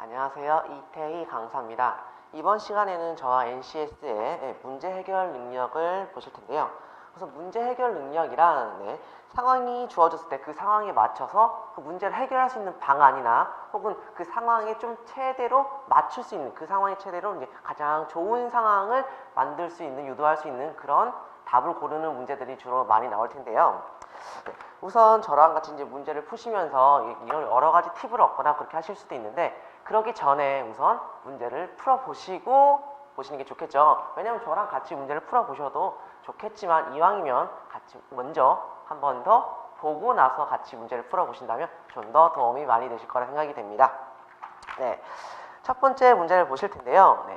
안녕하세요. 이태희 강사입니다. 이번 시간에는 저와 NCS의 문제 해결 능력을 보실 텐데요. 그래서 문제 해결 능력이란 상황이 주어졌을 때 그 상황에 맞춰서 그 문제를 해결할 수 있는 방안이나 혹은 그 상황에 좀 최대로 맞출 수 있는 그 상황에 최대로 이제 가장 좋은 상황을 만들 수 있는 유도할 수 있는 그런 답을 고르는 문제들이 주로 많이 나올 텐데요. 우선 저랑 같이 이제 문제를 푸시면서 이런 여러 가지 팁을 얻거나 그렇게 하실 수도 있는데 그러기 전에 우선 문제를 풀어보시고 보시는 게 좋겠죠. 왜냐면 저랑 같이 문제를 풀어보셔도 좋겠지만 이왕이면 같이 먼저 한 번 더 보고 나서 같이 문제를 풀어보신다면 좀 더 도움이 많이 되실 거라 생각이 됩니다. 첫 번째 문제를 보실 텐데요.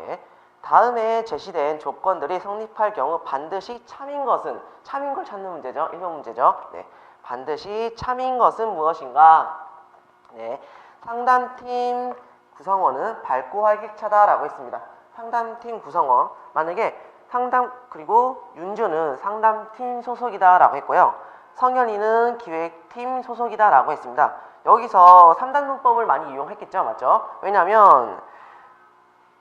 다음에 제시된 조건들이 성립할 경우 반드시 참인 것은, 참인 걸 찾는 문제죠. 1번 문제죠. 반드시 참인 것은 무엇인가? 상담팀 구성원은 밝고 활기차다라고 했습니다. 상담팀 구성원, 만약에 그리고 윤주는 상담팀 소속이다라고 했고요. 성현이는 기획팀 소속이다라고 했습니다. 여기서 3단 문법을 많이 이용했겠죠, 맞죠? 왜냐하면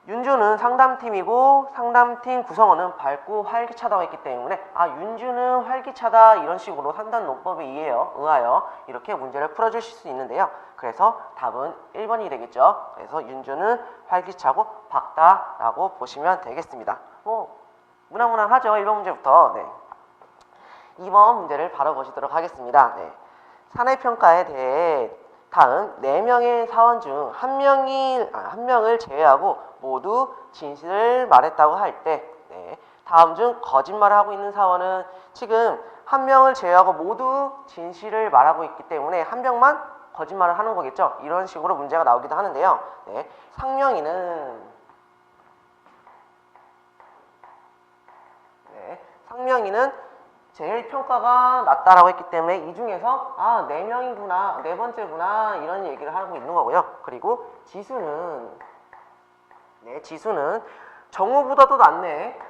윤주는 상담팀이고 상담팀 구성원은 밝고 활기차다고 했기 때문에 윤주는 활기차다 이런 식으로 3단 논법에 의하여 이렇게 문제를 풀어주실 수 있는데요. 그래서 답은 1번이 되겠죠. 그래서 윤주는 활기차고 밝다라고 보시면 되겠습니다. 무난무난하죠. 1번 문제부터. 2번 문제를 바로 보시도록 하겠습니다. 사내평가에 대해 다음 4명의 사원 중 한 명을 제외하고 모두 진실을 말했다고 할 때 다음 중 거짓말을 하고 있는 사원은 지금 한 명을 제외하고 모두 진실을 말하고 있기 때문에 한 명만 거짓말을 하는 거겠죠. 이런 식으로 문제가 나오기도 하는데요. 상명이는 제일 평가가 낮다라고 했기 때문에 이 중에서 4명이구나, 네 번째구나 이런 얘기를 하고 있는 거고요. 그리고 지수는 정우보다도 낫네.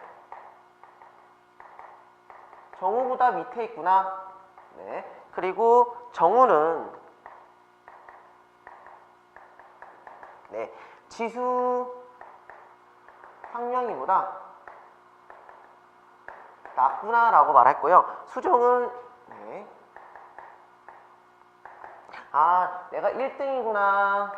정우보다 밑에 있구나. 그리고 정우는 지수 상명이보다 낫구나 라고 말했고요. 수정은 내가 1등이구나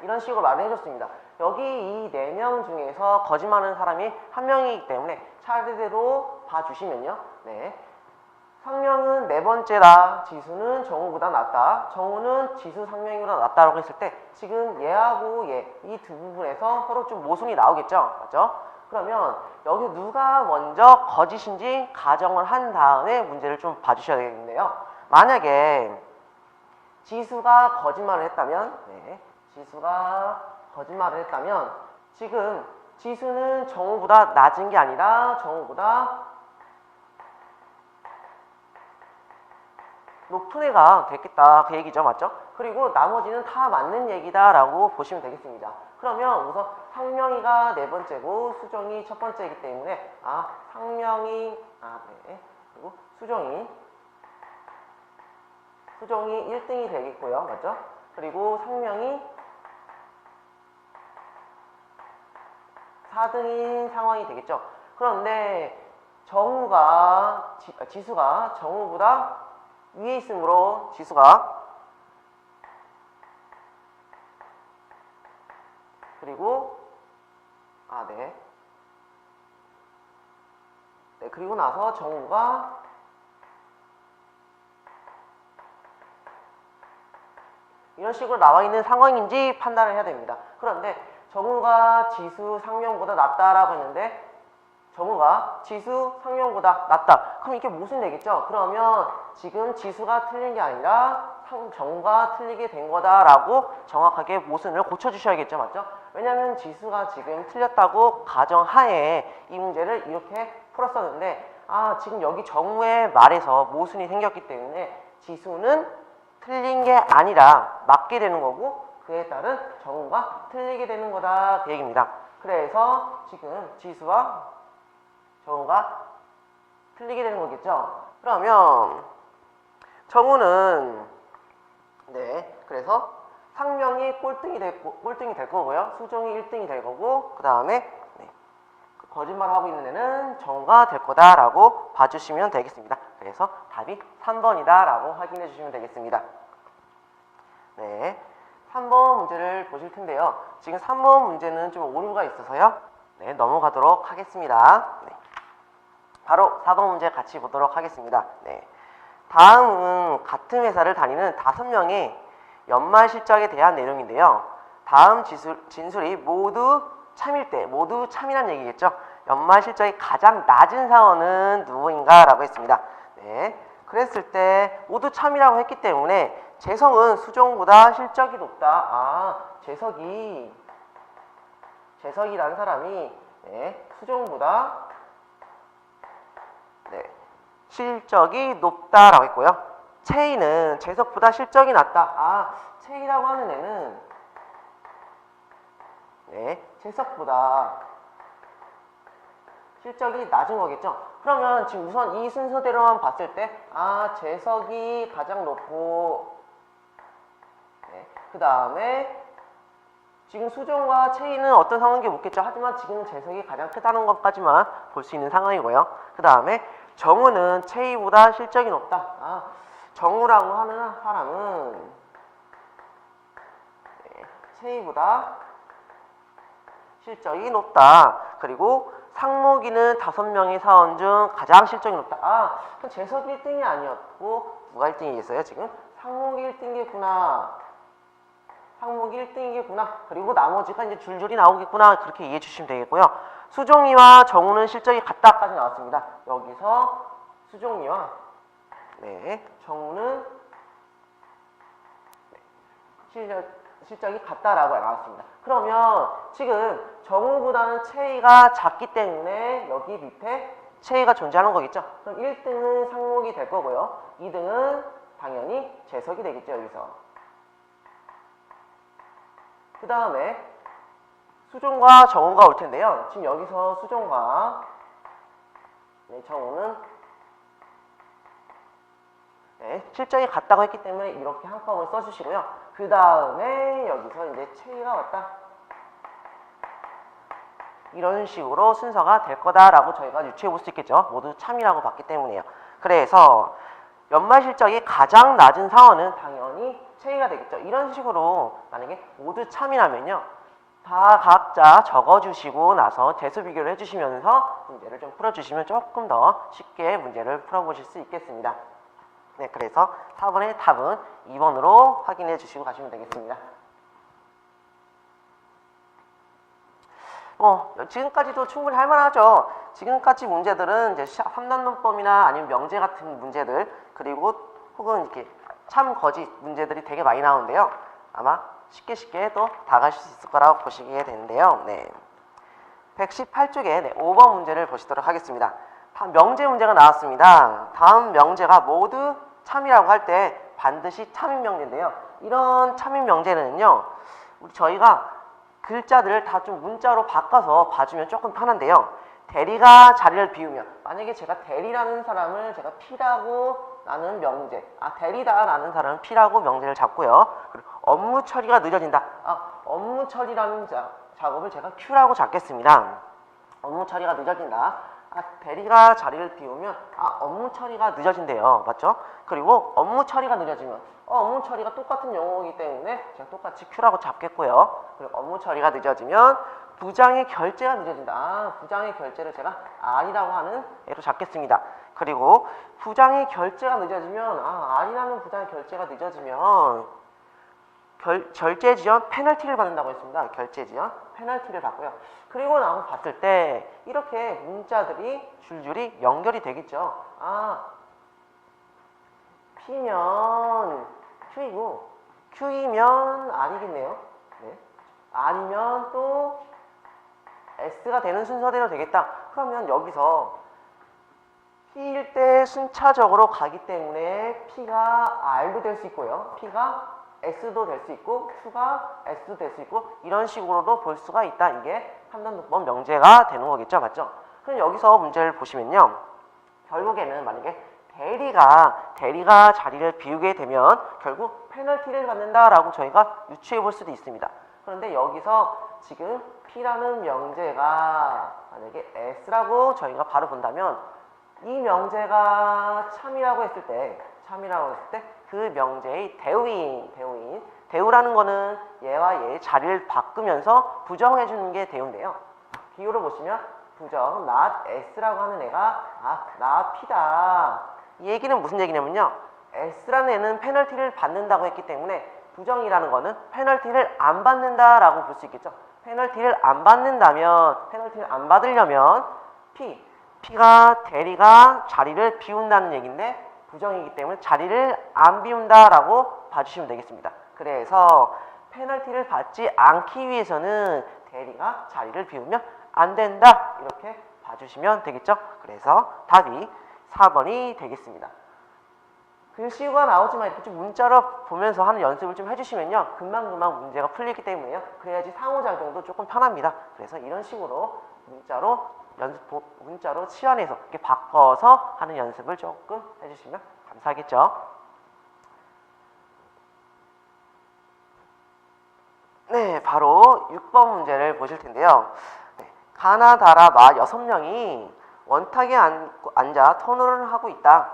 이런 식으로 말을 해줬습니다. 여기 이 4명 중에서 거짓말하는 사람이 한 명이기 때문에 차례대로 봐주시면요. 상명은 4번째다. 지수는 정우보다 낫다. 정우는 지수 상명이보다 낫다라고 했을 때 지금 얘하고 얘 이 두 부분에서 서로 좀 모순이 나오겠죠. 맞죠? 그러면 여기 누가 먼저 거짓인지 가정을 한 다음에 문제를 좀 봐주셔야 되겠는데요. 만약에 지수가 거짓말을 했다면 지금 지수는 정우보다 낮은 게 아니라 정우보다 높은 애가 됐겠다 그 얘기죠. 맞죠? 그리고 나머지는 다 맞는 얘기다 라고 보시면 되겠습니다. 그러면 우선 상명이가 4번째고 수정이 첫 번째이기 때문에 상명이 그리고 수정이 1등이 되겠고요. 맞죠? 그리고 상명이 4등인 상황이 되겠죠. 그런데 지수가 정우보다 위에 있으므로 지수가 그리고 그리고 나서 정우가 이런 식으로 나와 있는 상황인지 판단을 해야 됩니다. 그런데 정우가 지수 상명보다 낫다라고 했는데 정우가 지수 상명보다 낫다. 그럼 이게 무슨 얘기죠? 그러면 지금 지수가 틀린 게 아니라 정우가 틀리게 된 거다라고 정확하게 모순을 고쳐주셔야겠죠. 맞죠? 왜냐하면 지수가 지금 틀렸다고 가정하에 이 문제를 이렇게 풀었었는데 지금 여기 정우의 말에서 모순이 생겼기 때문에 지수는 틀린 게 아니라 맞게 되는 거고 그에 따른 정우가 틀리게 되는 거다 그 얘기입니다. 그래서 지금 지수와 정우가 틀리게 되는 거겠죠. 그러면 정우는 그래서 상명이 꼴등이 될 거고요. 수종이 1등이 될 거고, 그 다음에 거짓말하고 있는 애는 정우가 될 거다라고 봐주시면 되겠습니다. 그래서 답이 3번이다라고 확인해 주시면 되겠습니다. 네, 3번 문제를 보실 텐데요. 지금 3번 문제는 좀 오류가 있어서요. 네, 넘어가도록 하겠습니다. 네. 바로 4번 문제 같이 보도록 하겠습니다. 네. 다음은 같은 회사를 다니는 5명의 연말 실적에 대한 내용인데요. 다음 진술이 모두 참일 때, 모두 참이란 얘기겠죠. 연말 실적이 가장 낮은 사원은 누구인가 라고 했습니다. 네. 그랬을 때 모두 참이라고 했기 때문에 재성은 수종보다 실적이 높다. 재석이라는 사람이 수종보다 실적이 높다라고 했고요. 채이는 재석보다 실적이 낮다. 채이라고 하는 애는 재석보다 실적이 낮은 거겠죠. 그러면 지금 우선 이 순서대로만 봤을 때 재석이 가장 높고 그 다음에 지금 수종과 채이는 어떤 상황인지 묻겠죠. 하지만 지금은 재석이 가장 크다는 것까지만 볼 수 있는 상황이고요. 그 다음에 정우는 채이보다 실적이 높다. 정우라고 하는 사람은 채이보다 실적이 높다. 그리고 상목이는 5명의 사원 중 가장 실적이 높다. 그럼 재석이 1등이 아니었고 누가 1등이겠어요? 지금 상목이 1등이겠구나. 상목이 1등이겠구나. 그리고 나머지가 이제 줄줄이 나오겠구나. 그렇게 이해해 주시면 되겠고요. 수종이와 정우는 실적이 같다까지 나왔습니다. 여기서 수종이와 정우는 실적이 같다라고 나왔습니다. 그러면 지금 정우보다는 채이가 작기 때문에 여기 밑에 채이가 존재하는 거겠죠. 그럼 1등은 상목이 될 거고요. 2등은 당연히 재석이 되겠죠. 여기서. 그 다음에 수종과 정우가 올 텐데요. 지금 여기서 수종과 정우는 실적이 같다고 했기 때문에 이렇게 한꺼번에 써주시고요. 그 다음에 여기서 이제 채이가 왔다. 이런 식으로 순서가 될 거다라고 저희가 유추해 볼 수 있겠죠. 모두 참이라고 봤기 때문에요. 그래서 연말 실적이 가장 낮은 사원은 당연히 채이가 되겠죠. 이런 식으로 만약에 모두 참이라면요. 다 각자 적어주시고 나서 대수 비교를 해주시면서 문제를 좀 풀어주시면 조금 더 쉽게 문제를 풀어보실 수 있겠습니다. 네, 그래서 4번의 답은 2번으로 확인해 주시고 가시면 되겠습니다. 지금까지도 충분히 할만하죠. 지금까지 문제들은 이제 3단원법이나 아니면 명제 같은 문제들, 그리고 혹은 이렇게 참 거짓 문제들이 되게 많이 나오는데요. 아마 쉽게 또 다 가실 수 있을 거라고 보시게 되는데요. 네. 118쪽에 5번 문제를 보시도록 하겠습니다. 명제 문제가 나왔습니다. 다음 명제가 모두 참이라고 할 때 반드시 참인 명제인데요. 이런 참인 명제는요, 저희가 글자들을 다 좀 문자로 바꿔서 봐주면 조금 편한데요. 대리가 자리를 비우면, 만약에 제가 대리라는 사람을 제가 P라고 나는 명제, 대리다라는 사람은 P라고 명제를 잡고요. 그리고 업무 처리가 늦어진다. 업무 처리라는 작업을 제가 Q라고 잡겠습니다. 업무 처리가 늦어진다. 대리가 자리를 비우면 업무 처리가 늦어진대요. 맞죠? 그리고 업무 처리가 늦어지면 업무 처리가 똑같은 용어이기 때문에 제가 똑같이 Q라고 잡겠고요. 그리고 업무 처리가 늦어지면 부장의 결제가 늦어진다. 부장의 결제를 제가 R이라고 하는 애로 잡겠습니다. 그리고 부장의 결제가 늦어지면 R이라는 부장의 결제가 늦어지면 결제 지연 페널티를 받는다고 했습니다. 결제 지연 페널티를 받고요. 그리고 나서 봤을 때 이렇게 문자들이 줄줄이 연결이 되겠죠. P면 Q이고 Q이면 R이겠네요. 네. R이면 또 S가 되는 순서대로 되겠다. 그러면 여기서 P일 때 순차적으로 가기 때문에 P가 R도 될 수 있고요. P가 S도 될 수 있고 Q가 S도 될 수 있고 이런 식으로도 볼 수가 있다. 이게 3단원법 명제가 되는 거겠죠. 맞죠? 그럼 여기서 문제를 보시면요. 결국에는 만약에 대리가 자리를 비우게 되면 결국 페널티를 받는다라고 저희가 유추해 볼 수도 있습니다. 그런데 여기서 지금 P라는 명제가 만약에 S라고 저희가 바로 본다면 이 명제가 참이라고 했을 때 그 명제의 대우라는 거는 얘와 얘의 자리를 바꾸면서 부정해 주는 게 대우인데요. 비유를 보시면 부정 not S라고 하는 애가 not P다. 이 얘기는 무슨 얘기냐면요. S라는 애는 페널티를 받는다고 했기 때문에 부정이라는 거는 페널티를 안 받는다라고 볼 수 있겠죠. 페널티를 안 받으려면 대리가 자리를 비운다는 얘기인데 부정이기 때문에 자리를 안 비운다라고 봐주시면 되겠습니다. 그래서 페널티를 받지 않기 위해서는 대리가 자리를 비우면 안 된다 이렇게 봐주시면 되겠죠. 그래서 답이 4번이 되겠습니다. 글씨가 나오지만 이렇게 좀 문자로 보면서 하는 연습을 좀 해주시면요 금방 문제가 풀리기 때문에요. 그래야지 상호작용도 조금 편합니다. 그래서 이런 식으로 문자로 치환해서 이렇게 바꿔서 하는 연습을 조금 해주시면 감사하겠죠. 네, 바로 6번 문제를 보실 텐데요. 네, 가나다라 6명이 원탁에 앉아 토론을 하고 있다.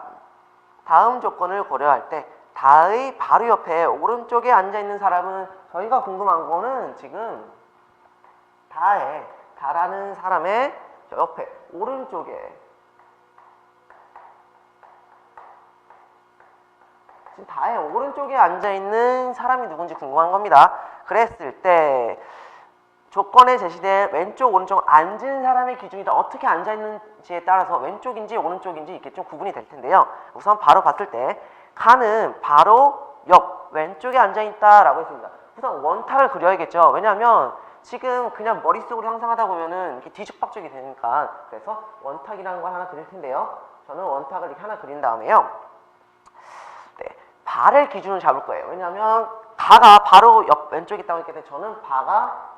다음 조건을 고려할 때 다의 바로 옆에 오른쪽에 앉아있는 사람은 저희가 궁금한 거는 지금 다라는 사람의 옆에 오른쪽에 지금 다의 오른쪽에 앉아있는 사람이 누군지 궁금한 겁니다. 그랬을 때 조건에 제시된 왼쪽 오른쪽 앉은 사람의 기준이 어떻게 앉아있는지에 따라서 왼쪽인지 오른쪽인지 이렇게 좀 구분이 될 텐데요. 우선 바로 봤을 때 가는 바로 옆 왼쪽에 앉아있다 라고 했습니다. 우선 원탁을 그려야겠죠. 왜냐하면 지금 그냥 머릿속으로 상상하다 보면은 이렇게 뒤죽박죽이 되니까. 그래서 원탁이라는 걸 하나 그릴 텐데요. 저는 원탁을 이렇게 하나 그린 다음에요. 네, 바를 기준으로 잡을 거예요. 왜냐하면 가가 바로 옆 왼쪽에 있다고 했기 때문에 저는 바가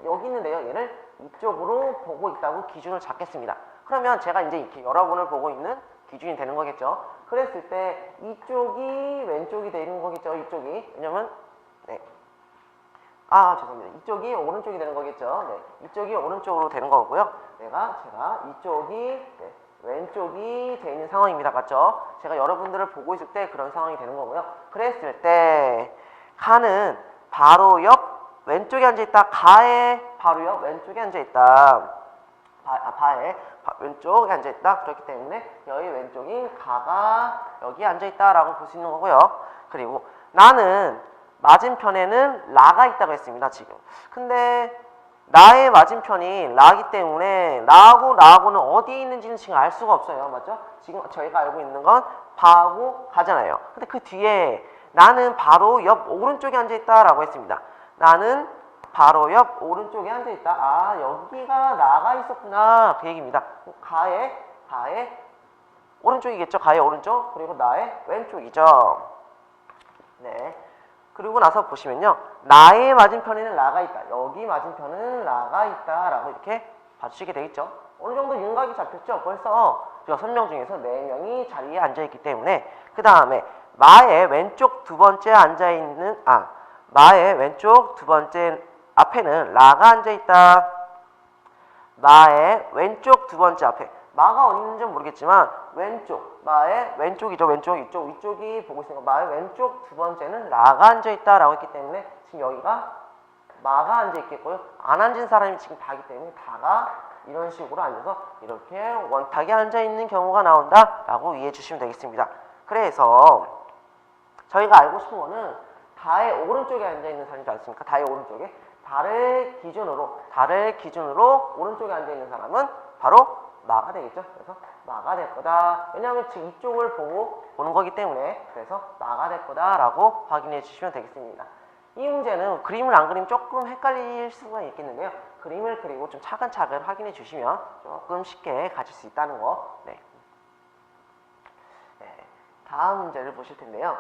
여기 있는데요. 얘를 이쪽으로 보고 있다고 기준을 잡겠습니다. 그러면 제가 이제 이렇게 여러분을 보고 있는 기준이 되는 거겠죠. 그랬을 때 이쪽이 왼쪽이 되는 거겠죠. 이쪽이. 왜냐면 죄송합니다. 이쪽이 오른쪽이 되는 거겠죠. 네, 이쪽이 오른쪽으로 되는 거고요. 제가 이쪽이 왼쪽이 되어 있는 상황입니다. 맞죠? 제가 여러분들을 보고 있을 때 그런 상황이 되는 거고요. 그랬을 때 가는 바로 옆 왼쪽에 앉아있다. 가의 바로 옆 왼쪽에 앉아있다. 바의 왼쪽에 앉아있다. 그렇기 때문에 여기 왼쪽인 가가 여기 앉아있다 라고 볼 수 있는 거고요. 그리고 나는 맞은편에는 라가 있다고 했습니다. 지금. 근데 나의 맞은편이 라기 때문에 나하고는 어디에 있는지는 지금 알 수가 없어요. 맞죠? 지금 저희가 알고 있는 건 바하고 가잖아요. 근데 그 뒤에 나는 바로 옆 오른쪽에 앉아있다 라고 했습니다. 나는 바로 옆 오른쪽에 앉아있다. 여기가 나가 있었구나. 그 얘기입니다. 가의 오른쪽이겠죠. 가의 오른쪽. 그리고 나의 왼쪽이죠. 네. 그리고 나서 보시면요. 나의 맞은편에는 라가 있다. 여기 맞은편은 라가 있다. 라고 이렇게 봐주시게 되겠죠. 어느 정도 윤곽이 잡혔죠. 벌써 6명 중에서 4명이 자리에 앉아있기 때문에 그 다음에 마의 왼쪽 두 번째 앉아있는 마의 왼쪽 두 번째 앞에는 라가 앉아있다. 마의 왼쪽 두 번째 앞에 마가 어디 있는지 모르겠지만 마의 왼쪽이죠. 위쪽이 보고 있으니까 마의 왼쪽 두 번째는 라가 앉아있다 라고 했기 때문에 지금 여기가 마가 앉아있겠고요. 안 앉은 사람이 지금 다기 때문에 다가 이런 식으로 앉아서 이렇게 원탁에 앉아있는 경우가 나온다 라고 이해해 주시면 되겠습니다. 그래서 저희가 알고 싶은 거는 다의 오른쪽에 앉아있는 사람이지 않습니까? 다의 오른쪽에 다를 기준으로 오른쪽에 앉아있는 사람은 바로 마가 되겠죠. 그래서 마가 될 거다. 왜냐하면 지금 이쪽을 보는 거기 때문에 그래서 마가 될 거다라고 확인해 주시면 되겠습니다. 이 문제는 그림을 안 그리면 조금 헷갈릴 수가 있겠는데요. 그림을 그리고 좀 차근차근 확인해 주시면 조금 쉽게 가질 수 있다는 거. 네. 다음 문제를 보실 텐데요.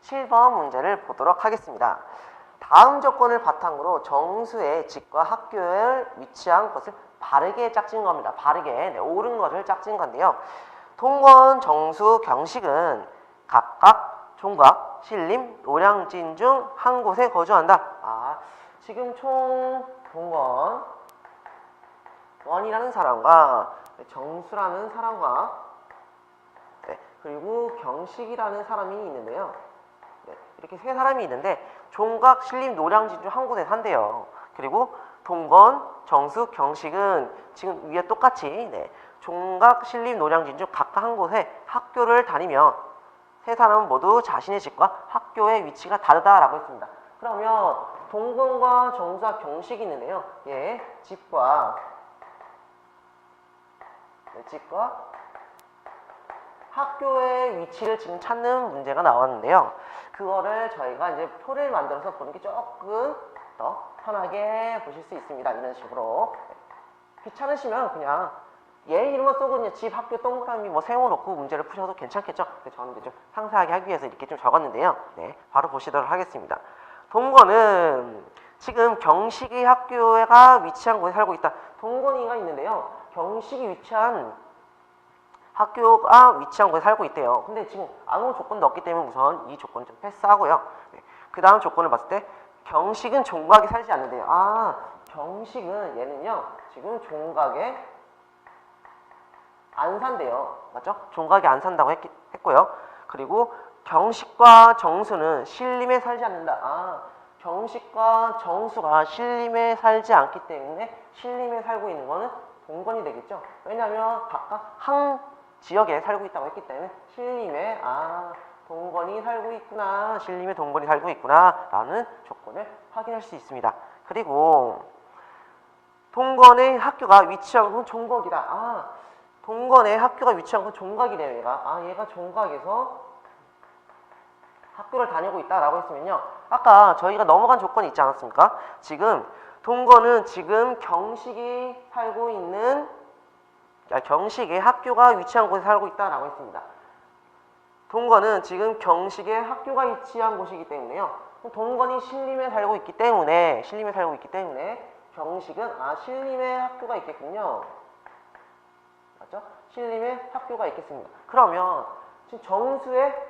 7번 문제를 보도록 하겠습니다. 다음 조건을 바탕으로 정수의 집과 학교에 위치한 것을 바르게 짝진 겁니다. 바르게 옳은 것을 짝진 건데요. 동건, 정수, 경식은 각각 종각, 신림, 노량진 중 한 곳에 거주한다. 지금 총 동건 원이라는 사람과 정수라는 사람과 그리고 경식이라는 사람이 있는데요. 이렇게 세 사람이 있는데 종각, 신림, 노량진 중 한 곳에 산대요. 그리고 동건, 정수, 경식은 지금 위에 똑같이 종각, 신림, 노량진 중 각각 한 곳에 학교를 다니며 세 사람은 모두 자신의 집과 학교의 위치가 다르다라고 했습니다. 그러면 동건과 정수와 경식이 있는데요. 집과 학교의 위치를 지금 찾는 문제가 나왔는데요. 그거를 저희가 이제 표를 만들어서 보는 게 조금 더 편하게 보실 수 있습니다. 이런 식으로. 귀찮으시면 그냥 얘 이름만 쓰고 그냥 집, 학교 동그라미 세워놓고 문제를 푸셔도 괜찮겠죠? 저는 이제 좀 상세하게 하기 위해서 이렇게 좀 적었는데요. 바로 보시도록 하겠습니다. 동건은 지금 경식이 학교가 위치한 곳에 살고 있다. 동건이가 있는데요. 경식이 위치한 학교가 위치한 곳에 살고 있대요. 근데 지금 아무 조건도 없기 때문에 우선 이 조건 좀 패스하고요. 그 다음 조건을 봤을 때 경식은 종각에 살지 않는데요. 경식은 얘는요. 지금 종각에 안 산대요. 맞죠? 종각에 안 산다고 했고요. 그리고 경식과 정수는 신림에 살지 않는다. 경식과 정수가 신림에 살지 않기 때문에 신림에 살고 있는 거는 동건이 되겠죠. 왜냐하면 각각 한 지역에 살고 있다고 했기 때문에 신림에 동건이 살고 있구나, 신림에 동건이 살고 있구나 라는 조건을 확인할 수 있습니다. 그리고 동건의 학교가 위치한 곳은 종각이다. 동건의 학교가 위치한 곳은 종각이래요. 얘가 종각에서 학교를 다니고 있다라고 했으면요. 아까 저희가 넘어간 조건이 있지 않았습니까? 지금 동건은 지금 경식이 살고 있는 경식의 학교가 위치한 곳에 살고 있다라고 했습니다. 동건은 지금 경식의 학교가 위치한 곳이기 때문에요. 동건이 신림에 살고 있기 때문에 경식은 신림에 학교가 있겠군요. 맞죠? 신림에 학교가 있겠습니다. 그러면 지금 정수의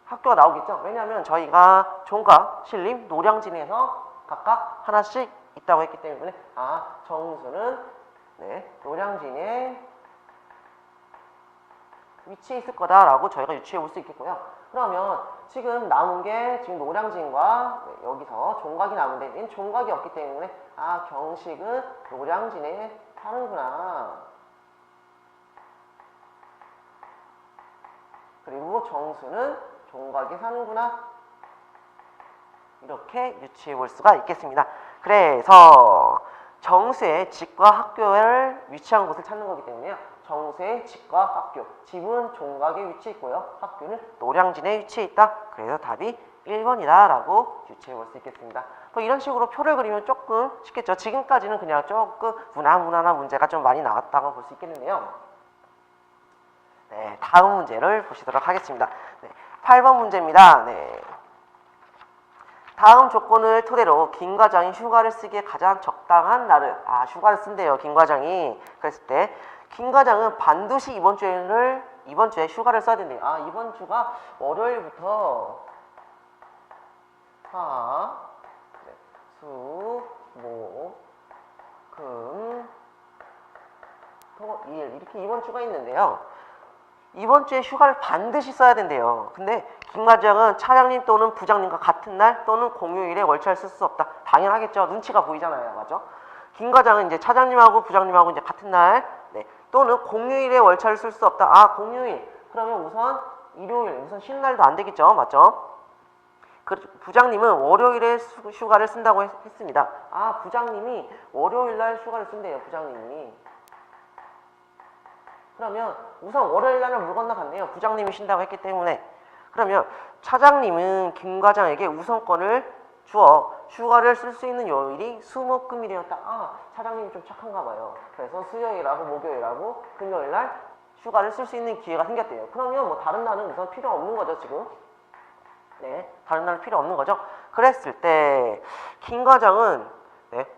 학교가 나오겠죠? 왜냐하면 저희가 종각, 신림, 노량진에서 각각 하나씩 있다고 했기 때문에 정수는 노량진에 위치해 있을 거다라고 저희가 유추해 볼 수 있겠고요. 그러면 지금 남은 게 지금 노량진과 여기서 종각이 남은데 얘는 종각이 없기 때문에 경식은 노량진에 사는구나. 그리고 정수는 종각에 사는구나. 이렇게 유추해 볼 수가 있겠습니다. 그래서 정수의 집과 학교를 위치한 곳을 찾는 거기 때문에요. 정수의 집과 학교, 집은 종각에 위치해 있고요. 학교는 노량진에 위치해 있다. 그래서 답이 1번이다 라고 유추해 볼 수 있겠습니다. 이런 식으로 표를 그리면 조금 쉽겠죠. 지금까지는 그냥 조금 무난한 문제가 좀 많이 나왔다고 볼 수 있겠는데요. 다음 문제를 보시도록 하겠습니다. 8번 문제입니다. 다음 조건을 토대로 김 과장이 휴가를 쓰기에 가장 적당한 날은 휴가를 쓴대요. 김 과장이. 그랬을 때 김 과장은 반드시 이번 주에 휴가를 써야 된대요. 이번 주가 월요일부터 화, 수, 목, 금, 토, 일 이렇게 이번 주가 있는데요. 이번 주에 휴가를 반드시 써야 된대요. 근데 김 과장은 차장님 또는 부장님과 같은 날 또는 공휴일에 월차를 쓸 수 없다. 당연하겠죠. 눈치가 보이잖아요. 맞죠? 김 과장은 이제 차장님하고 부장님하고 이제 같은 날 또는 공휴일에 월차를 쓸 수 없다. 공휴일. 그러면 우선 일요일, 우선 쉬는 날도 안 되겠죠. 맞죠? 부장님은 월요일에 휴가를 쓴다고 했습니다. 부장님이 월요일 날 휴가를 쓴대요. 부장님이. 그러면 우선 월요일 날은 물 건너갔네요. 부장님이 쉰다고 했기 때문에. 그러면 차장님은 김 과장에게 우선권을 주어 휴가를 쓸 수 있는 요일이 수목금일이었다. 차장님이 좀 착한가 봐요. 그래서 수요일하고 목요일하고 금요일 날 휴가를 쓸 수 있는 기회가 생겼대요. 그러면 다른 날은 우선 필요 없는 거죠, 지금. 다른 날은 필요 없는 거죠. 그랬을 때 김 과장은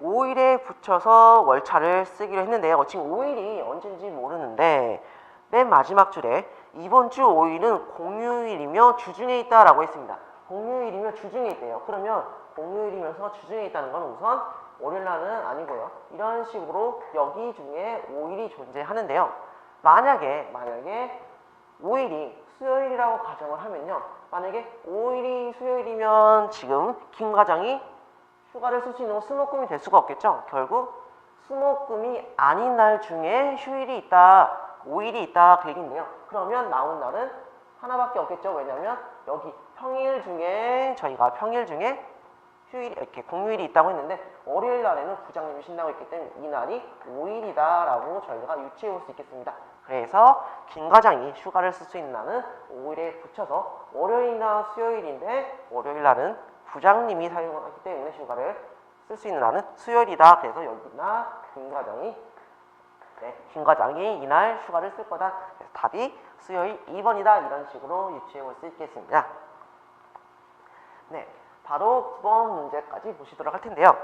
5일에 붙여서 월차를 쓰기로 했는데요. 지금 5일이 언제인지 모르는데 맨 마지막 줄에 이번 주 5일은 공휴일이며 주중에 있다라고 했습니다. 공휴일이며 주중에 있대요. 그러면 공휴일이면서 주중에 있다는 건 우선 월요일날은 아니고요. 이런 식으로 여기 중에 5일이 존재하는데요. 만약에 5일이 수요일이라고 가정을 하면요. 만약에 5일이 수요일이면 지금 김 과장이 휴가를 쓸 수 있는 건 수목금이 될 수가 없겠죠. 결국 수목금이 아닌 날 중에 휴일이 있다, 5일이 있다 그 얘기인데요. 그러면 남은 날은 하나밖에 없겠죠. 왜냐면 여기 평일 중에 저희가 평일 중에 휴일이 이렇게 공휴일이 있다고 했는데 월요일 날에는 부장님이 쉰다고 했기 때문에 이 날이 5일이다 라고 저희가 유추해 볼 수 있겠습니다. 그래서 김 과장이 휴가를 쓸 수 있는 날은 5일에 붙여서 월요일이나 수요일인데 월요일 날은 부장님이 사용하기 때문에 휴가를 쓸 수 있는 날은 수요일이다. 그래서 여기나 김 과장이 이날 휴가를 쓸 거다. 그래서 답이 수요일 2번이다. 이런 식으로 유추해 볼 수 있겠습니다. 네, 바로 9번 문제까지 보시도록 할 텐데요.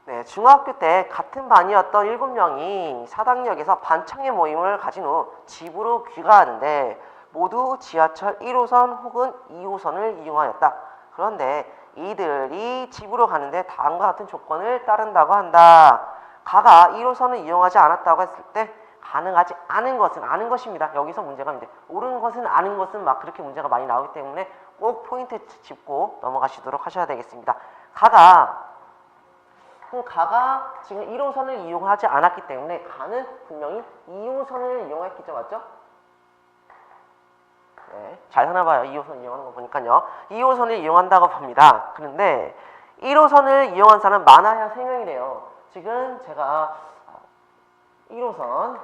네, 중학교 때 같은 반이었던 7명이 사당역에서 반창회 모임을 가진 후 집으로 귀가하는데 모두 지하철 1호선 혹은 2호선을 이용하였다. 그런데 이들이 집으로 가는데 다음과 같은 조건을 따른다고 한다. 가가 1호선을 이용하지 않았다고 했을 때 가능하지 않은 것은 아는 것입니다. 여기서 문제가 있는데 옳은 것은 아는 것은 막 그렇게 문제가 많이 나오기 때문에 꼭 포인트 짚고 넘어가시도록 하셔야 되겠습니다. 가가 지금 1호선을 이용하지 않았기 때문에 가는 분명히 2호선을 이용했겠죠. 맞죠? 네, 잘 하나봐요. 2호선 이용하는 거 보니까요. 2호선을 이용한다고 봅니다. 그런데 1호선을 이용한 사람은 많아야 3명이래요. 지금 제가 1호선,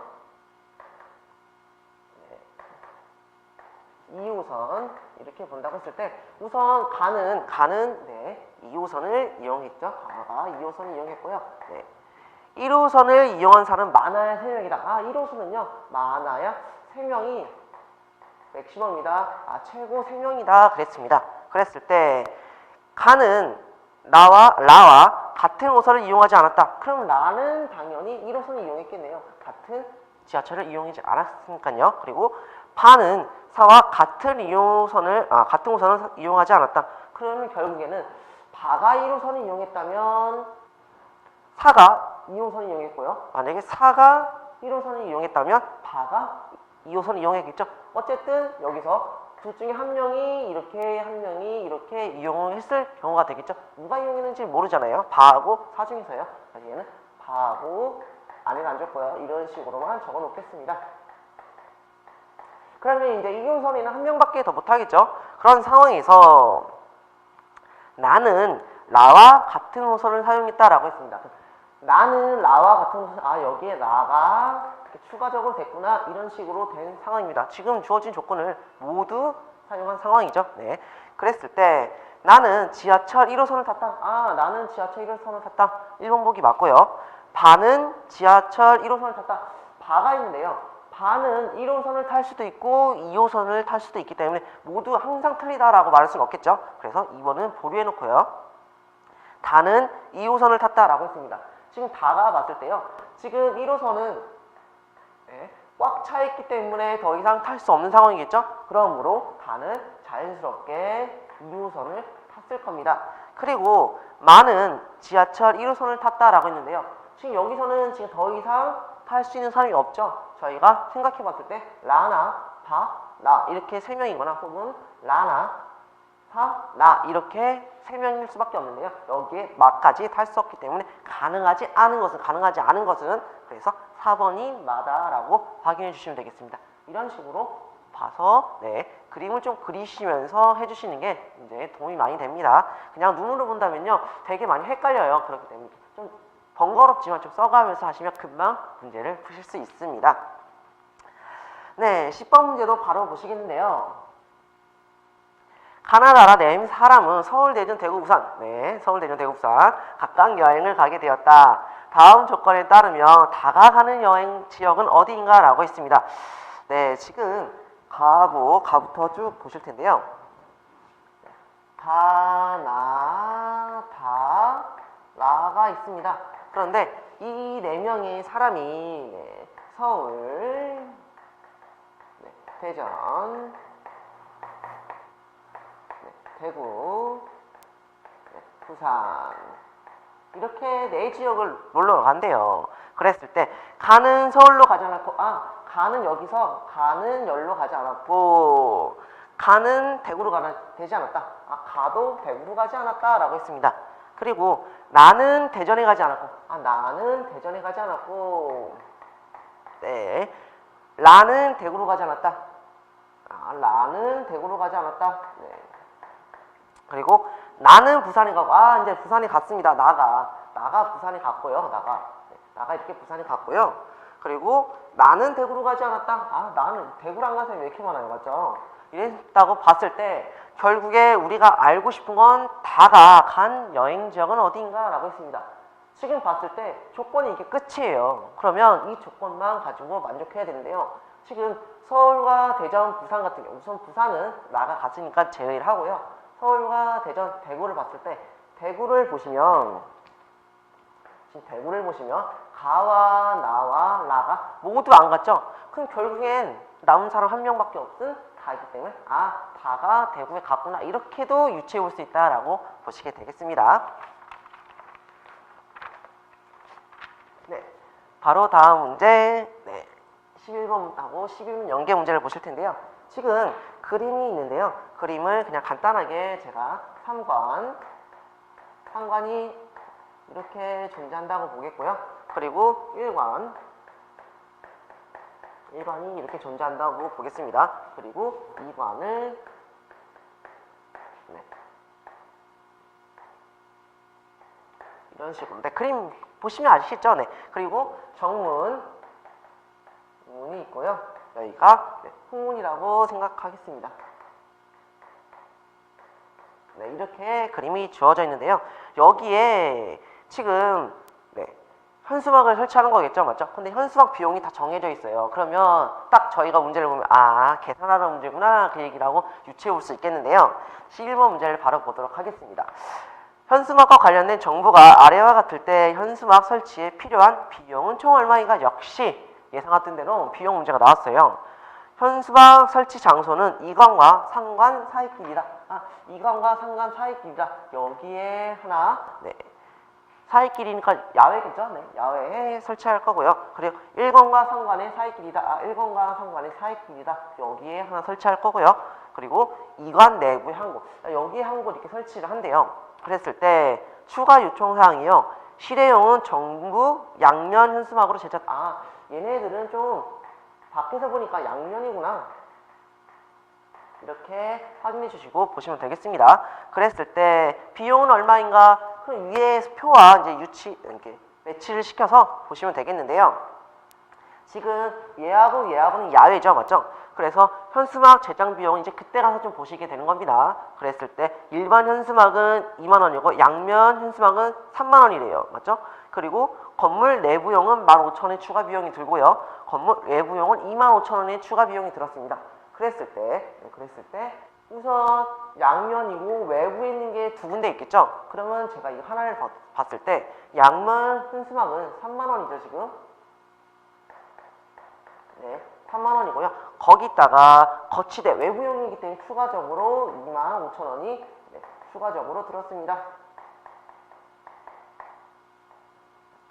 2호선 이렇게 본다고 했을 때 우선 가는 2호선을 이용했죠. 가가 2호선을 이용했고요. 네. 1호선을 이용한 사람은 많아야 3명이다. 1호선은요. 많아야 3명이 맥시멈이다. 최고 3명이다. 그랬습니다. 그랬을 때 가는 라와 같은 호선을 이용하지 않았다. 그럼 라는 당연히 1호선을 이용했겠네요. 같은 지하철을 이용하지 않았으니까요. 그리고 파는 사와 같은 호선을 이용하지 않았다. 그러면 결국에는 바가 1호선을 이용했다면 사가 2호선을 이용했고요. 만약에 사가 1호선을 이용했다면 바가 2호선을 이용했겠죠. 어쨌든 여기서 둘 중에 한 명이 이렇게 한 명이 이렇게 이용했을 경우가 되겠죠. 누가 이용했는지 모르잖아요. 바하고 사 중에서요. 얘는 바하고 안에는 안 줬고요. 이런 식으로만 적어 놓겠습니다. 그러면 이제 2호선에는 한 명밖에 더 못하겠죠. 그런 상황에서 나는 라와 같은 호선을 사용했다라고 했습니다. 나는 라와 같은 호선, 여기에 라가 추가적으로 됐구나. 이런 식으로 된 상황입니다. 지금 주어진 조건을 모두 사용한 상황이죠. 네. 그랬을 때 나는 지하철 1호선을 탔다. 나는 지하철 1호선을 탔다. 1번 보기 맞고요. 바는 지하철 1호선을 탔다. 바가 있는데요. 바는 1호선을 탈 수도 있고 2호선을 탈 수도 있기 때문에 모두 항상 틀리다라고 말할 수는 없겠죠. 그래서 2번은 보류해 놓고요. 다는 2호선을 탔다라고 했습니다. 지금 다가 봤을 때요. 지금 1호선은 꽉 차 있기 때문에 더 이상 탈 수 없는 상황이겠죠. 그러므로 다는 자연스럽게 2호선을 탔을 겁니다. 그리고 마는 지하철 1호선을 탔다라고 했는데요. 지금 여기서는 지금 더 이상 탈 수 있는 사람이 없죠. 저희가 생각해 봤을 때 라나, 바, 나 이렇게 3명이거나 혹은 라나, 바, 나 이렇게 3명일 수밖에 없는데요. 여기에 마까지 탈 수 없기 때문에 가능하지 않은 것은 그래서 4번이 마다라고 확인해 주시면 되겠습니다. 이런 식으로 봐서 그림을 좀 그리시면서 해주시는 게 이제 도움이 많이 됩니다. 그냥 눈으로 본다면요 되게 많이 헷갈려요. 그렇기 때문에 좀 번거롭지만 좀 써가면서 하시면 금방 문제를 푸실 수 있습니다. 네, 10번 문제도 바로 보시겠는데요. 가나다라 4 사람은 서울, 대전, 대구, 부산 서울, 대전, 대구, 부산 각각 여행을 가게 되었다. 다음 조건에 따르면 다가 가는 여행 지역은 어디인가 라고 했습니다. 네, 지금 가부터 쭉 보실 텐데요. 가나, 다, 라가 있습니다. 그런데 이 4명의 사람이 서울, 대전, 네, 대구, 네, 부산 이렇게 네 지역을 놀러 간대요. 그랬을 때 가는 서울로 가지 않았고 가는 여기서 가는 열로 가지 않았고 가는 대구로 되지 않았다. 가도 대구로 가지 않았다 라고 했습니다. 그리고 나는 대전에 가지 않았고 나는 대전에 가지 않았고 네, 라는 대구로 가지 않았다. 라는 대구로 가지 않았다. 네. 그리고 나는 부산에 가고 이제 부산에 갔습니다. 나가 부산에 갔고요. 나가 이렇게 부산에 갔고요. 그리고 나는 대구로 가지 않았다. 나는 대구로 안 간 사람이 왜 이렇게 많아요, 맞죠? 이랬다고 봤을 때 결국에 우리가 알고 싶은 건 다가 간 여행 지역은 어디인가 라고 했습니다. 지금 봤을 때 조건이 이게 끝이에요. 그러면 이 조건만 가지고 만족해야 되는데요. 지금 서울과 대전, 부산 같은 경우 우선 부산은 나가 갔으니까 제외를 하고요. 서울과 대전, 대구를 봤을 때 대구를 보시면 가와 나와 라가 모두 안 갔죠? 그럼 결국엔 남은 사람 한 명밖에 없은 다이기 때문에 다가 대구에 갔구나 이렇게도 유추해 볼 수 있다라고 보시게 되겠습니다. 네, 바로 다음 문제 11번하고 12번 연계 문제를 보실 텐데요. 지금 그림이 있는데요. 그림을 그냥 간단하게 제가 상관이 이렇게 존재한다고 보겠고요. 그리고 1관이 이렇게 존재한다고 보겠습니다. 그리고 2관을 이런 식으로 그림 보시면 아시겠죠? 그리고 문이 있고요. 여기가 후문이라고 생각하겠습니다. 이렇게 그림이 주어져 있는데요. 여기에 지금 현수막을 설치하는 거겠죠, 맞죠? 근데 현수막 비용이 다 정해져 있어요. 그러면 딱 저희가 문제를 보면 계산하는 문제구나 그 얘기라고 유추해 볼 수 있겠는데요. 11번 문제를 바로 보도록 하겠습니다. 현수막과 관련된 정보가 아래와 같을 때 현수막 설치에 필요한 비용은 총 얼마인가? 역시 예상했던 대로 비용 문제가 나왔어요. 현수막 설치 장소는 이관과 상관 사이길이다. 이관과 상관 사이길이다. 여기에 하나 사이길이니까 야외겠죠? 야외에 설치할 거고요. 그리고 1관과 상관의 사이길이다. 1관과 상관의 사이길이다. 여기에 하나 설치할 거고요. 그리고 2관 내부의 한 곳. 여기에 한 곳 이렇게 설치를 한대요. 그랬을 때 추가 요청사항이요. 실외용은 정부 양면 현수막으로 제작. 얘네들은 좀 밖에서 보니까 양면이구나. 이렇게 확인해 주시고 보시면 되겠습니다. 그랬을 때 비용은 얼마인가? 그럼 위에 표와 이제 이렇게 매치를 시켜서 보시면 되겠는데요. 지금 얘하고는 야외죠, 맞죠? 그래서 현수막 제작 비용은 이제 그때 가서 좀 보시게 되는 겁니다. 그랬을 때 일반 현수막은 2만원이고 양면 현수막은 3만원이래요, 맞죠? 그리고 건물 내부용은 15,000원의 추가 비용이 들고요. 건물 외부용은 25,000원의 추가 비용이 들었습니다. 그랬을 때 우선 양면이고 외부에 있는 게 두 군데 있겠죠? 그러면 제가 이 하나를 봤을 때 양면 현수막은 3만원이죠, 지금. 3만원이고요. 거기다가 거치대 외부용이기 때문에 추가적으로 25,000원이 추가적으로 들었습니다.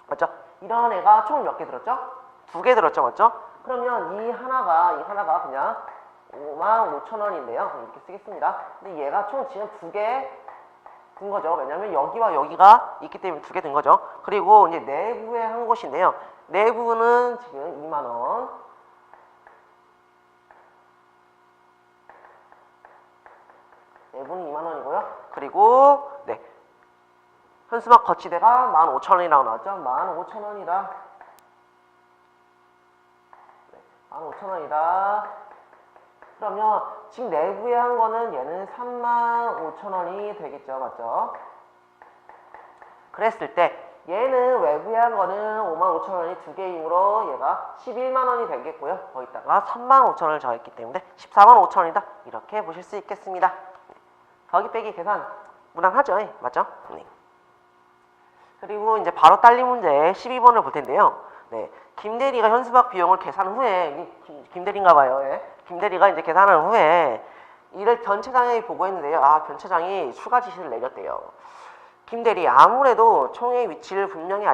맞죠? 이런 애가 총 몇 개 들었죠? 2개 들었죠, 맞죠? 그러면 이 하나가 그냥 55,000원인데요. 이렇게 쓰겠습니다. 근데 얘가 총 지금 2개 든 거죠. 왜냐면 여기와 여기가 있기 때문에 2개 든 거죠. 그리고 이제 내부에 한 곳인데요. 내부는 지금 2만원. 내부는 2만원이고요. 그리고 현수막 거치대가 15,000원이라고 나왔죠. 15,000원이다. 15,000원이다. 그러면 지금 내부에 한 거는 얘는 35,000원이 되겠죠, 맞죠? 그랬을 때 얘는 외부에 한 거는 55,000원이 2개이므로 얘가 11만원이 되겠고요. 거기다가 35,000원을 더했기 때문에 145,000원이다. 이렇게 보실 수 있겠습니다. 더하기 빼기 계산 무난하죠, 맞죠? 그리고 이제 바로 딸린 문제 12번을 볼 텐데요. 김대리가 현수막 비용을 계산 후에 김대리인가 봐요. 김대리가 이제 계산한 후에 이를 변체장에 보고했는데요. 아, 변체장이 추가 지시를 내렸대요. 김대리, 아무래도 총의 위치를 분명히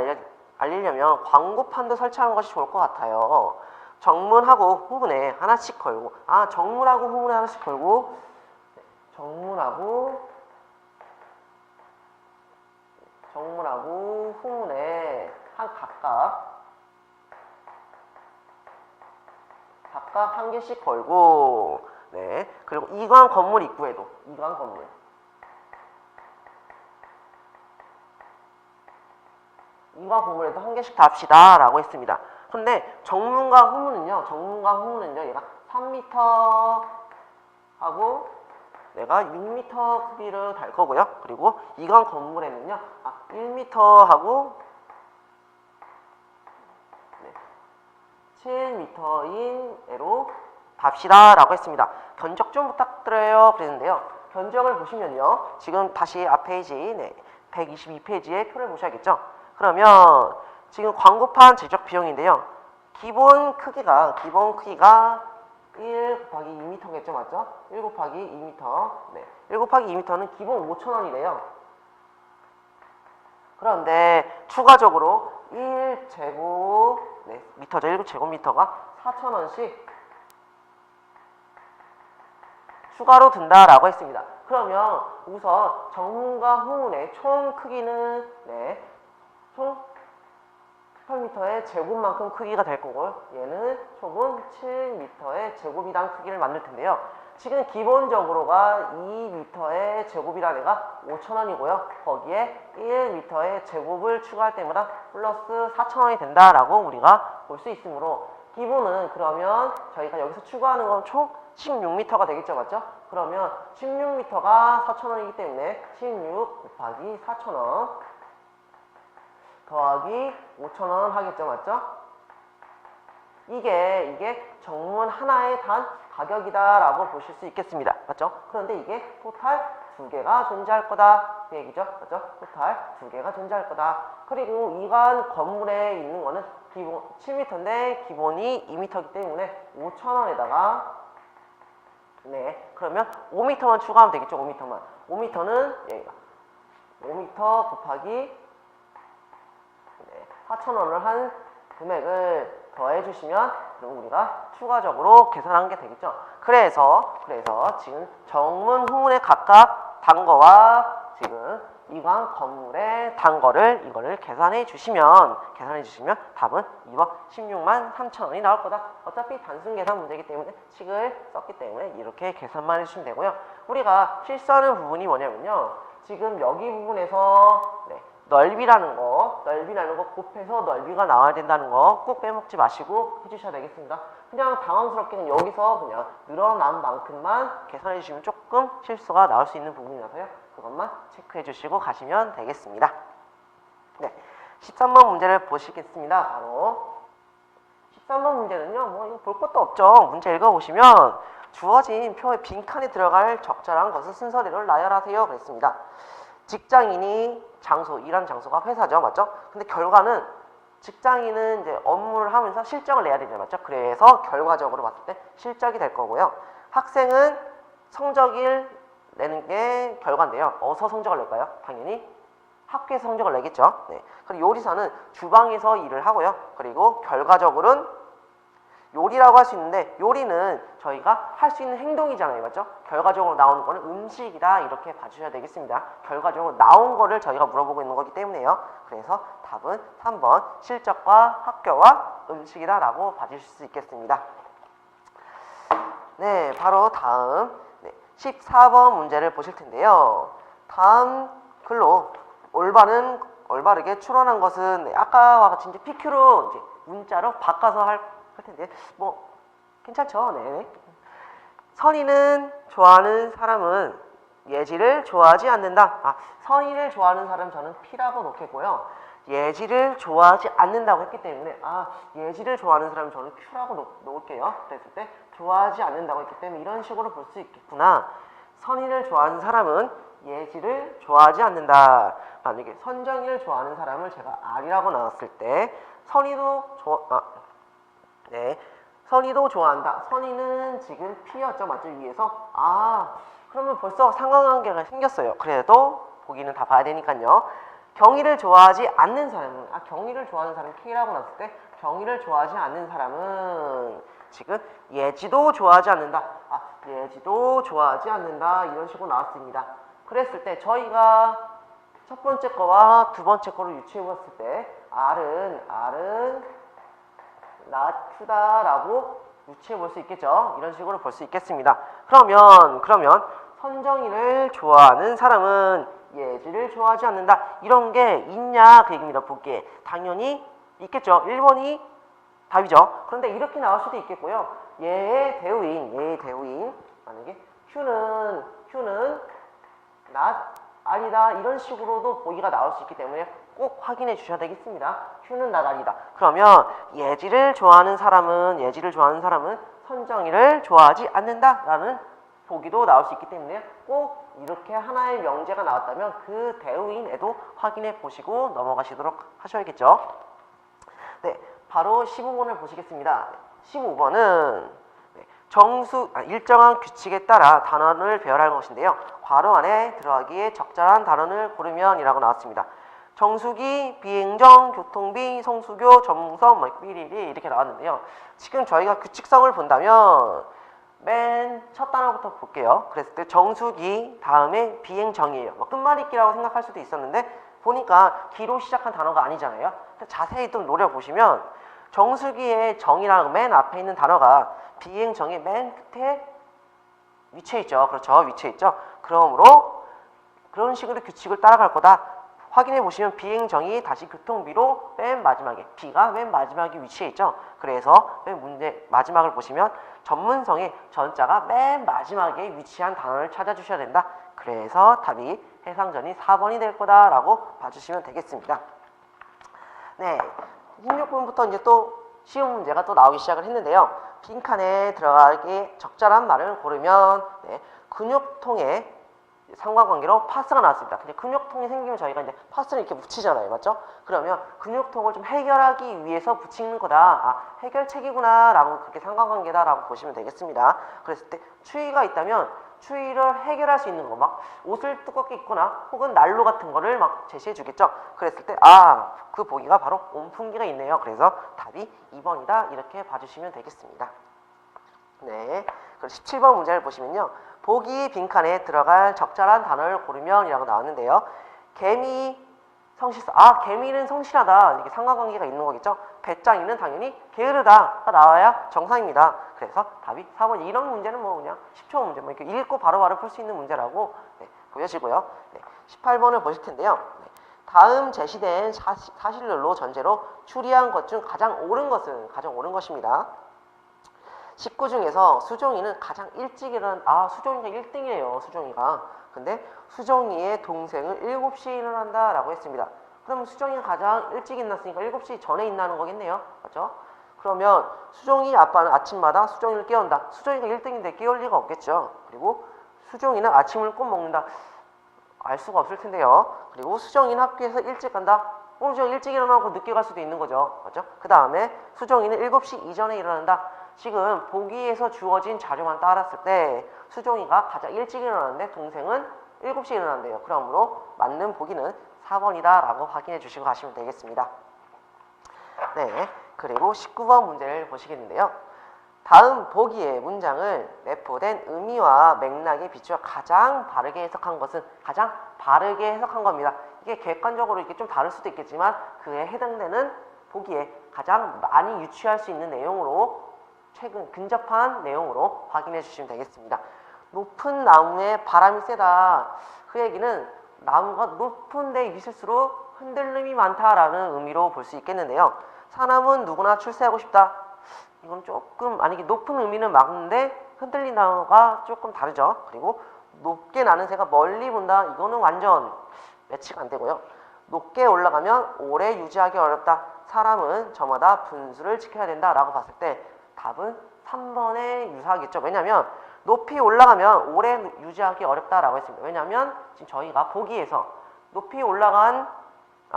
알리려면 광고판도 설치하는 것이 좋을 것 같아요. 정문하고 후문에 하나씩 걸고, 정문하고 후문에 하나씩 걸고, 정문하고 후문에 각각 한 개씩 걸고, 네. 그리고 이관 건물 입구에도 이관 건물에도 한 개씩 답시다 라고 했습니다. 근데 정문과 후문은요 얘가 3m 하고 내가 6m 크기를 달 거고요. 그리고 이관 건물에는요 1m 하고 7m인 애로 답시다 라고 했습니다. 견적 좀 부탁드려요 그랬는데요. 견적을 보시면요, 지금 다시 앞 페이지 122페이지의 표를 보셔야겠죠. 그러면 지금 광고판 제작 비용인데요, 기본 크기가 1 곱하기 2m겠죠, 맞죠? 1 곱하기 2m. 네, 1 곱하기 2m는 기본 5,000원이래요. 그런데 추가적으로 1제곱 미터죠. 1제곱미터가 4,000원씩 추가로 든다라고 했습니다. 그러면 우선 정문과 후문의 총 크기는 총 18m의 제곱만큼 크기가 될 거고요. 얘는 총은 7m의 제곱이란 크기를 만들 텐데요. 지금 기본적으로가 2m의 제곱이란 애가 5,000원이고요. 거기에 1m의 제곱을 추가할 때마다 플러스 4,000원이 된다라고 우리가 볼 수 있으므로 기본은 그러면 저희가 여기서 추가하는 건 총 16m가 되겠죠, 맞죠? 그러면 16m가 4,000원이기 때문에 16 곱하기 4,000원 더하기 5,000원 하겠죠, 맞죠? 이게 정문 하나에 단 가격이다 라고 보실 수 있겠습니다, 맞죠? 그런데 이게 토탈 2개가 존재할 거다 그 얘기죠, 맞죠? 토탈 2개가 존재할 거다. 그리고 이관 건물에 있는 거는 기본 7m인데 기본이 2m이기 때문에 5,000원에다가 그러면 5m만 추가하면 되겠죠. 5m는 여기가 5m 곱하기 4,000원을 한 금액을 더해 주시면 그럼 우리가 추가적으로 계산한 게 되겠죠. 그래서 지금 정문 후문에 각각 단 거와 지금 이관 건물의 단 거를 이거를 계산해 주시면 답은 2번 16만 3,000원이 나올 거다. 어차피 단순 계산 문제이기 때문에 식을 썼기 때문에 이렇게 계산만 해주시면 되고요. 우리가 실수하는 부분이 뭐냐면요, 지금 여기 부분에서 넓이라는 거 곱해서 넓이가 나와야 된다는 거 꼭 빼먹지 마시고 해주셔야 되겠습니다. 그냥 당황스럽게 여기서 그냥 늘어난 만큼만 계산해 주시면 조금 실수가 나올 수 있는 부분이라서요. 그것만 체크해 주시고 가시면 되겠습니다. 13번 문제를 보시겠습니다. 바로 13번 문제는요, 이거 볼 것도 없죠. 문제 읽어보시면 주어진 표에 빈칸에 들어갈 적절한 것을 순서대로 나열하세요 그랬습니다. 직장인이 일하는 장소가 회사죠, 맞죠? 근데 결과는 직장인은 이제 업무를 하면서 실적을 내야 되잖아요, 맞죠? 그래서 결과적으로 봤을 때 실적이 될 거고요. 학생은 성적을 내는 게 결과인데요. 어디서 성적을 낼까요? 당연히 학교에서 성적을 내겠죠. 그리고 요리사는 주방에서 일을 하고요. 그리고 결과적으로는 요리라고 할 수 있는데 요리는 저희가 할 수 있는 행동이잖아요, 맞죠? 결과적으로 나오는 거는 음식이다 이렇게 봐주셔야 되겠습니다. 결과적으로 나온 거를 저희가 물어보고 있는 거기 때문에요. 그래서 답은 3번 실적과 학교와 음식이다 라고 봐주실 수 있겠습니다. 바로 다음 14번 문제를 보실 텐데요. 다음 글로 올바르게 추론한 것은 아까와 같이 이제 PQ로 이제 문자로 바꿔서 할 텐데 괜찮죠? 선의는 좋아하는 사람은 예지를 좋아하지 않는다. 선의를 좋아하는 사람 저는 P라고 놓겠고요. 예지를 좋아하지 않는다고 했기 때문에 예지를 좋아하는 사람 저는 Q라고 놓을게요. 그랬을 때 좋아하지 않는다고 했기 때문에 이런 식으로 볼 수 있겠구나. 선의를 좋아하는 사람은 예지를 좋아하지 않는다. 만약에 선정이를 좋아하는 사람을 제가 R이라고 나왔을 때 선의도 선이도 좋아한다. 선이는 지금 P였죠. 맞죠? 위에서. 그러면 벌써 상관관계가 생겼어요. 그래도 보기는 다 봐야 되니까요. 경희를 좋아하지 않는 사람은, 경희를 좋아하는 사람은 K라고 나왔을 때 경희를 좋아하지 않는 사람은 지금 예지도 좋아하지 않는다. 예지도 좋아하지 않는다. 이런 식으로 나왔습니다. 그랬을 때 저희가 첫 번째 거와 두 번째 거를 유추해 봤을 때 R은 낮추다라고 유추해 볼 수 있겠죠. 이런 식으로 볼 수 있겠습니다. 그러면 선정이를 좋아하는 사람은 예지를 좋아하지 않는다. 이런 게 있냐 그 얘기입니다. 보기에 당연히 있겠죠. 1번이 답이죠. 그런데 이렇게 나올 수도 있겠고요. 얘의 대우인 만약에 Q는 아니다 이런 식으로도 보기가 나올 수 있기 때문에 꼭 확인해 주셔야 되겠습니다. Q는 아니다. 그러면 예지를 좋아하는 사람은 선정이를 좋아하지 않는다라는 보기도 나올 수 있기 때문에 꼭 이렇게 하나의 명제가 나왔다면 그 대우인에도 확인해 보시고 넘어가시도록 하셔야겠죠. 네, 바로 15번을 보시겠습니다. 15번은 일정한 규칙에 따라 단원을 배열할 것인데요. 괄호 안에 들어가기에 적절한 단원을 고르면 이라고 나왔습니다. 정수기, 비행정, 교통비, 성수교, 전문성, 삐리리 이렇게 나왔는데요. 지금 저희가 규칙성을 본다면 맨 첫 단어부터 볼게요. 그랬을 때 정수기 다음에 비행정이에요. 끝말잇기라고 생각할 수도 있었는데 보니까 기로 시작한 단어가 아니잖아요. 자세히 좀 노려보시면 정수기의 정이랑 맨 앞에 있는 단어가 비행정의 맨 끝에 위치해 있죠. 그렇죠. 위치해 있죠. 그러므로 그런 식으로 규칙을 따라갈 거다. 확인해 보시면 비행정이 다시 교통비로 맨 마지막에 비가 맨 마지막에 위치해 있죠. 그래서 맨 문제 마지막을 보시면 전문성의 전자가 맨 마지막에 위치한 단어를 찾아주셔야 된다. 그래서 답이 해상전이 4번이 될 거다라고 봐주시면 되겠습니다. 네, 16번부터 이제 또 쉬운 문제가 또 나오기 시작을 했는데요. 빈칸에 들어가기 적절한 말을 고르면 근육통에 상관관계로 파스가 나왔습니다. 근데 근육통이 생기면 저희가 이제 파스를 이렇게 붙이잖아요. 맞죠? 그러면 근육통을 좀 해결하기 위해서 붙이는 거다. 해결책이구나 라고 그렇게 상관관계다 라고 보시면 되겠습니다. 그랬을 때 추위가 있다면 추위를 해결할 수 있는 거 막 옷을 두껍게 입거나 혹은 난로 같은 거를 막 제시해 주겠죠. 그랬을 때 그 보기가 바로 온풍기가 있네요. 그래서 답이 2번이다 이렇게 봐주시면 되겠습니다. 네, 그럼 17번 문제를 보시면요. 보기 빈칸에 들어갈 적절한 단어를 고르면 이라고 나왔는데요. 개미 성실성. 개미는 성실하다. 이게 상관관계가 있는 거겠죠. 배짱이는 당연히 게으르다가 나와야 정상입니다. 그래서 답이 4번. 이런 문제는 뭐 그냥 10초 문제, 이렇게 읽고 바로바로 풀 수 있는 문제라고 보여지고요. 18번을 보실 텐데요. 다음 제시된 사실로 전제로 추리한 것 중 가장 옳은 것입니다. 19 중에서 수종이는 가장 일찍 수종이가 1등이에요. 수종이가. 근데 수종이의 동생은 7시에 일어난다 라고 했습니다. 그럼 수종이가 가장 일찍 일어났으니까 7시 전에 일어나는 거겠네요. 맞죠? 그러면 수종이 아빠는 아침마다 수종이를 깨운다. 수종이가 1등인데 깨울 리가 없겠죠. 그리고 수종이는 아침을 꼭 먹는다. 알 수가 없을 텐데요. 그리고 수종이는 학교에서 일찍 간다. 수종이 일찍 일어나고 늦게 갈 수도 있는 거죠. 맞죠? 그 다음에 수종이는 7시 이전에 일어난다. 지금 보기에서 주어진 자료만 따랐을 때 수종이가 가장 일찍 일어나는데 동생은 7시에 일어난대요. 그러므로 맞는 보기는 4번이다 라고 확인해 주시고 가시면 되겠습니다. 네, 그리고 19번 문제를 보시겠는데요. 다음 보기의 문장을 내포된 의미와 맥락에 비추어 가장 바르게 해석한 것은 가장 바르게 해석한 겁니다. 이게 객관적으로 이렇게 좀 다를 수도 있겠지만 그에 해당되는 보기에 가장 많이 유추할 수 있는 내용으로 근접한 내용으로 확인해 주시면 되겠습니다. 높은 나무에 바람이 세다. 그 얘기는 나무가 높은 데 있을수록 흔들림이 많다라는 의미로 볼 수 있겠는데요. 사람은 누구나 출세하고 싶다. 이건 조금 높은 의미는 맞는데 흔들린다가 조금 다르죠. 그리고 높게 나는 새가 멀리 본다. 이거는 완전 매치가 안 되고요. 높게 올라가면 오래 유지하기 어렵다. 사람은 저마다 분수를 지켜야 된다 라고 봤을 때 답은 3번에 유사하겠죠. 왜냐하면 높이 올라가면 오래 유지하기 어렵다라고 했습니다. 왜냐하면 지금 저희가 보기에서 높이 올라간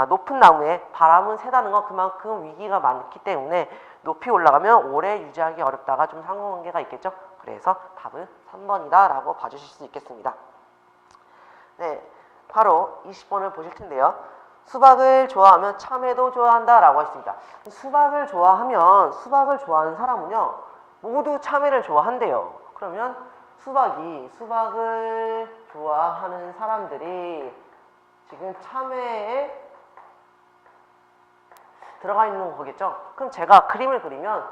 높은 나무에 바람은 세다는 건 그만큼 위기가 많기 때문에 높이 올라가면 오래 유지하기 어렵다가 좀 상호관계가 있겠죠. 그래서 답은 3번이다 라고 봐주실 수 있겠습니다. 네, 바로 20번을 보실 텐데요. 수박을 좋아하면 참외도 좋아한다 라고 했습니다. 수박을 좋아하는 사람은요 모두 참외를 좋아한대요. 그러면 수박을 좋아하는 사람들이 지금 참외에 들어가 있는 거겠죠. 그럼 제가 그림을 그리면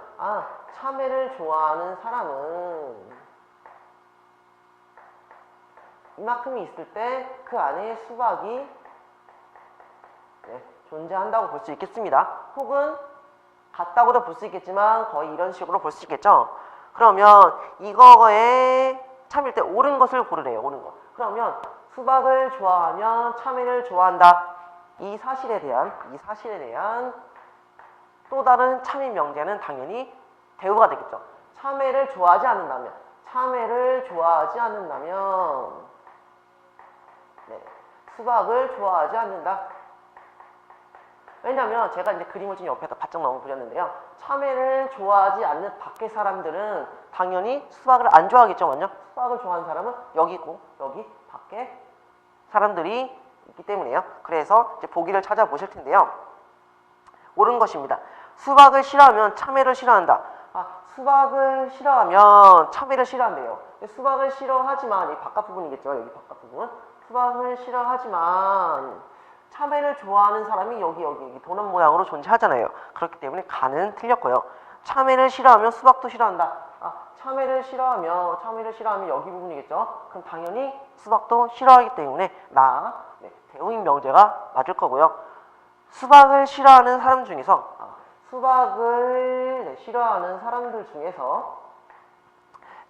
참외를 좋아하는 사람은 이만큼이 있을 때 그 안에 수박이 존재한다고 볼 수 있겠습니다. 혹은 같다고도 볼 수 있겠지만 거의 이런 식으로 볼 수 있겠죠. 그러면 이거에 참일 때 옳은 것을 고르래요. 옳은 것. 그러면 수박을 좋아하면 참외를 좋아한다. 이 사실에 대한 또 다른 참인 명제는 당연히 대우가 되겠죠. 참외를 좋아하지 않는다면 수박을 좋아하지 않는다. 왜냐면 제가 이제 그림을 지금 옆에다 바짝 너무 그렸는데요. 참외를 좋아하지 않는 밖의 사람들은 당연히 수박을 안 좋아하겠죠. 먼저 수박을 좋아하는 사람은 여기 있고 여기 밖에 사람들이 있기 때문에요. 그래서 이제 보기를 찾아보실 텐데요. 옳은 것입니다. 수박을 싫어하면 참외를 싫어한다. 수박을 싫어하면 참외를 싫어한대요. 수박을 싫어하지만 이 바깥 부분이겠죠. 여기 바깥 부분. 수박을 싫어하지만 참외를 좋아하는 사람이 여기 도넛 모양으로 존재하잖아요. 그렇기 때문에 가는 틀렸고요. 참외를 싫어하면 수박도 싫어한다. 참외를 싫어하면 여기 부분이겠죠. 그럼 당연히 수박도 싫어하기 때문에 대우인 명제가 맞을 거고요. 수박을 싫어하는 사람 중에서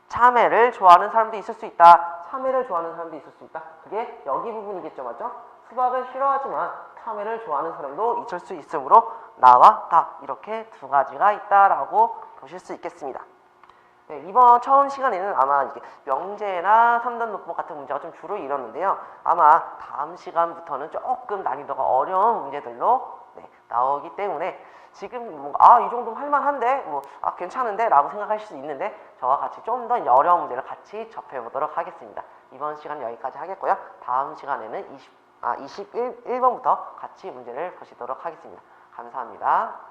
참외를 좋아하는 사람도 있을 수 있다. 그게 여기 부분이겠죠. 맞죠? 수박을 싫어하지만 참외를 좋아하는 사람도 있을 수 있으므로 나와 다 이렇게 두 가지가 있다라고 보실 수 있겠습니다. 네, 이번 처음 시간에는 아마 이게 명제나 3단 논법 같은 문제가 좀 주로 이뤘는데요. 아마 다음 시간부터는 조금 난이도가 어려운 문제들로 나오기 때문에 지금 이 정도면 할만한데 괜찮은데 라고 생각하실 수 있는데 저와 같이 좀 더 어려운 문제를 같이 접해보도록 하겠습니다. 이번 시간은 여기까지 하겠고요. 다음 시간에는 21번부터 같이 문제를 보시도록 하겠습니다. 감사합니다.